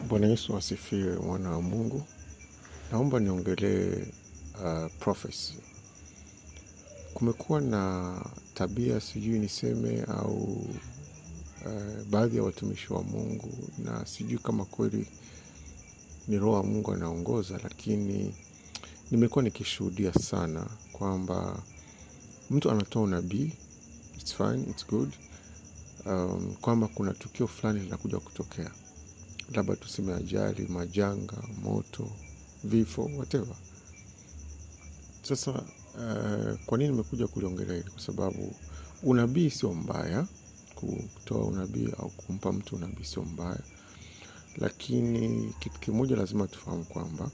Bwana Yesu asifiwe, mwana wa Mungu. Naomba niongelee prophecy. Kumekuwa na tabia, sijui niseme au baadhi ya watumishi wa Mungu, na sijui kama kweli ni roho wa Mungu anaongoza, lakini nimekuwa nikishuhudia sana kwamba mtu anatoa unabii, it's fine, it's good, kwamba kuna tukio fulani linakuja kutokea, labda tuseme ajali, majanga, moto, vifo, whatever. Sasa kwa nini nimekuja kuliongelea hili? Kwa sababu unabii sio mbaya, kutoa unabii au kumpa mtu unabii sio mbaya, lakini kitu kimoja lazima tufahamu kwamba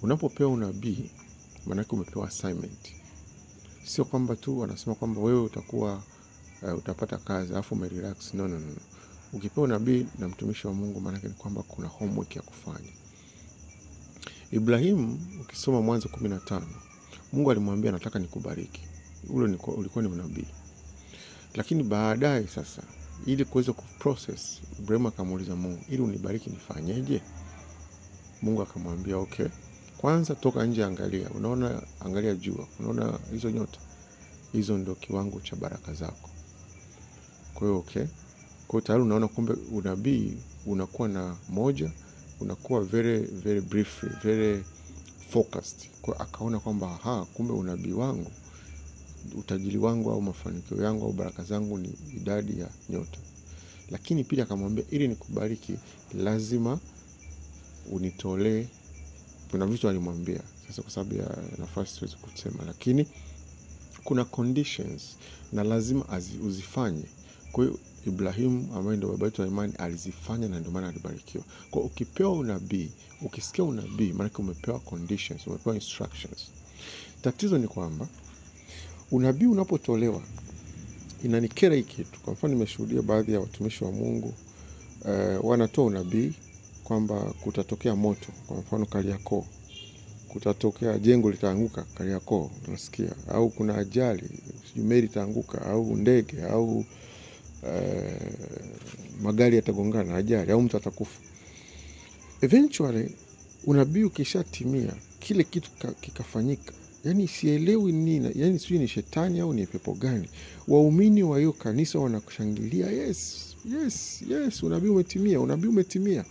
unapopewa unabii maana yake umepewa assignment. Sio kwamba tu wanasema kwamba wewe utakuwa utapata kazi afu umerelax. No. Ukipewa unabii na mtumishi wa Mungu maana yake ni kwamba kuna homework ya kufanya. Ibrahim, ukisoma Mwanzo 15, Mungu alimwambia nataka nikubariki. Ule ulikuwa ni unabii. Lakini baadaye sasa, ili kuweza kuprocess, Ibrahim akamuuliza Mungu, ili unibariki nifanyeje? Mungu akamwambia okay, kwanza toka nje angalia. Angalia jua. Unaona hizo nyota? Hizo ndio kiwango cha baraka zako. Kwa hiyo okay. Kwa hiyo tayari unaona kumbe unabii unakuwa na moja, unakuwa very briefly, very focused. Kwa akaona kwamba kumbe unabii wangu, utajiri wangu au mafanikio yangu au baraka zangu ni idadi ya nyota. Lakini pia akamwambia ili nikubariki lazima unitolee. Kuna vitu alimwambia. Sasa kwa sababu ya nafasi siwezi kusema, lakini kuna conditions na lazima uzifanye. Kwa hiyo Ibrahim ambaye ndio baba yetu wa imani alizifanya na ndio maana alibarikiwa. Kwa ukipewa unabii, ukisikia unabii maana umepewa conditions, umepewa instructions. Tatizo ni kwamba unabii unapotolewa inanikera hiki kitu. Kwa mfano nimeshuhudia baadhi ya watumishi wa Mungu wanatoa unabii kwamba kutatokea moto, kwa mfano Kariakoo, kutatokea jengo litaanguka Kariakoo, unasikia, au kuna ajali, meli itaanguka au ndege au magari yatagongana, ajali au mtu atakufa. Eventually unabii ukishatimia, kile kitu kikafanyika, yani sielewi nini, yani sijui ni shetani au ni pepo gani, waumini wa hiyo kanisa wanakushangilia, yes, unabii umetimia.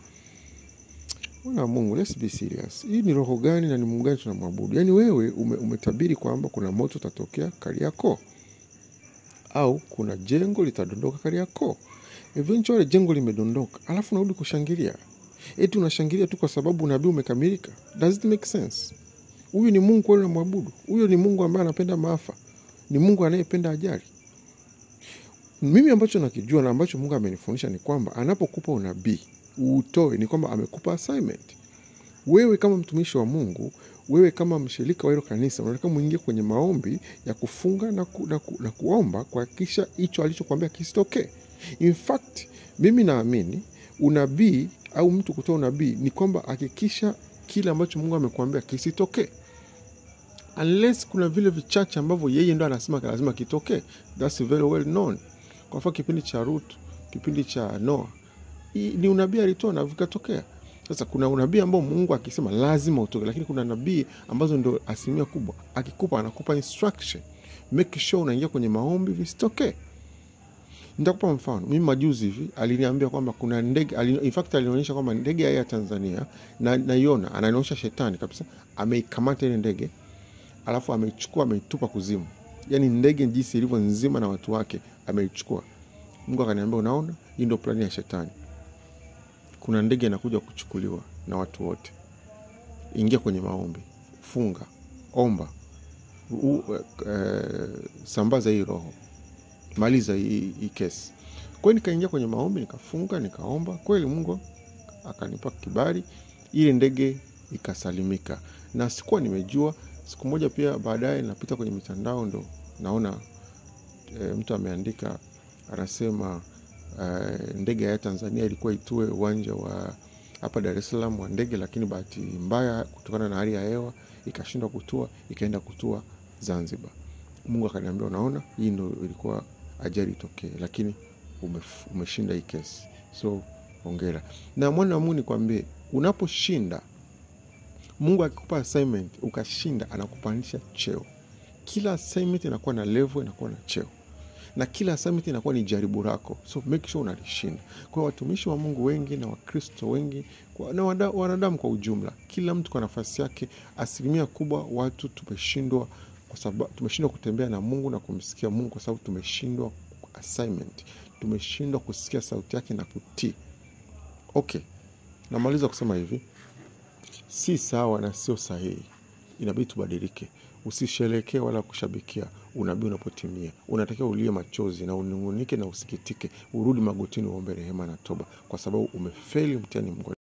Bwana Mungu, let's be serious. Hii ni roho gani na ni Mungu gani tunamwabudu? Yani wewe umetabiri kwamba kuna moto utatokea Kariakoo, au kuna jengo litadondoka Kariakoo. Eventually jengo limedondoka, alafu unarudi kushangilia. Eti unashangilia tu kwa sababu unabii umekamilika. Does it make sense? Huyu ni Mungu kweli unamwabudu? Huyo ni Mungu ambaye anapenda maafa? Ni Mungu anayependa ajali? Mimi ambacho nakijua na ambacho Mungu amenifundisha ni kwamba anapokupa unabii utoe, ni kwamba amekupa assignment. Wewe kama mtumishi wa Mungu, wewe kama mshirika wa hilo kanisa, unataka muingie kwenye maombi ya kufunga na kuomba kuhakikisha hicho alichokuambia kisitokee. In fact, mimi naamini unabii au mtu kutoa unabii ni kwamba hakikisha kile ambacho Mungu amekuambia kisitokee. Unless kuna vile vichache ambavyo yeye ndo anasema lazima kitokee. That's very well known. Kwa mfano kipindi cha Ruth, kipindi cha Noah, ni unabii alitoa na vikatokea. Sasa kuna unabii ambao Mungu akisema lazima utoke, lakini kuna nabii ambazo ndio asilimia kubwa akikupa anakupa instruction. Make sure unaingia kwenye maombi visitokee. Nitakupa mfano. Mimi majuzi hivi aliniambia kwamba kuna ndege, in fact alionyesha kwamba ndege ya Tanzania na naiona, ananionyesha shetani kabisa ameikamata ile ndege, alafu ameichukua ameitupa kuzimu. Yaani ndege jinsi ilivyo nzima na watu wake ameichukua. Mungu akaniambia unaona, hii ndio plani ya shetani. Kuna ndege inakuja kuchukuliwa na watu wote. Ingia kwenye maombi, funga, omba, sambaza hii roho, maliza hii kesi. Kwa hiyo nikaingia kwenye maombi, nikafunga, nikaomba, kweli Mungu akanipa kibali, ile ndege ikasalimika. Na sikuwa nimejua. Siku moja pia baadaye napita kwenye mitandao ndo naona mtu ameandika, anasema ndege ya Tanzania ilikuwa itue uwanja wa hapa Dar es Salaam wa ndege, lakini bahati mbaya kutokana na hali ya hewa ikashindwa kutua, ikaenda kutua Zanzibar. Mungu akaniambia unaona, hii ndio ilikuwa ajali itokee, lakini umeshinda hii kesi. So hongera. Na mwana wa Mungu nikwambie, unaposhinda, Mungu akikupa assignment ukashinda, anakupandisha cheo. Kila assignment inakuwa na level, inakuwa na cheo. Na kila assignment inakuwa ni jaribu lako. So make sure unalishinda. Kwa watumishi wa Mungu wengi na Wakristo wengi na wanadamu kwa ujumla, kila mtu kwa nafasi yake, asilimia kubwa watu tumeshindwa, kwa sababu tumeshindwa kutembea na Mungu na kumsikia Mungu, kwa sababu tumeshindwa assignment. Tumeshindwa kusikia sauti yake na kutii. Okay. Namaliza kusema hivi, si sawa na sio sahihi. Inabidi tubadilike. Usisherekee wala kushabikia unabii unapotimia. Unatakiwa ulie machozi na unungunike na usikitike. Urudi magotini uombe rehema na toba, kwa sababu umefeli mtihani mgumu.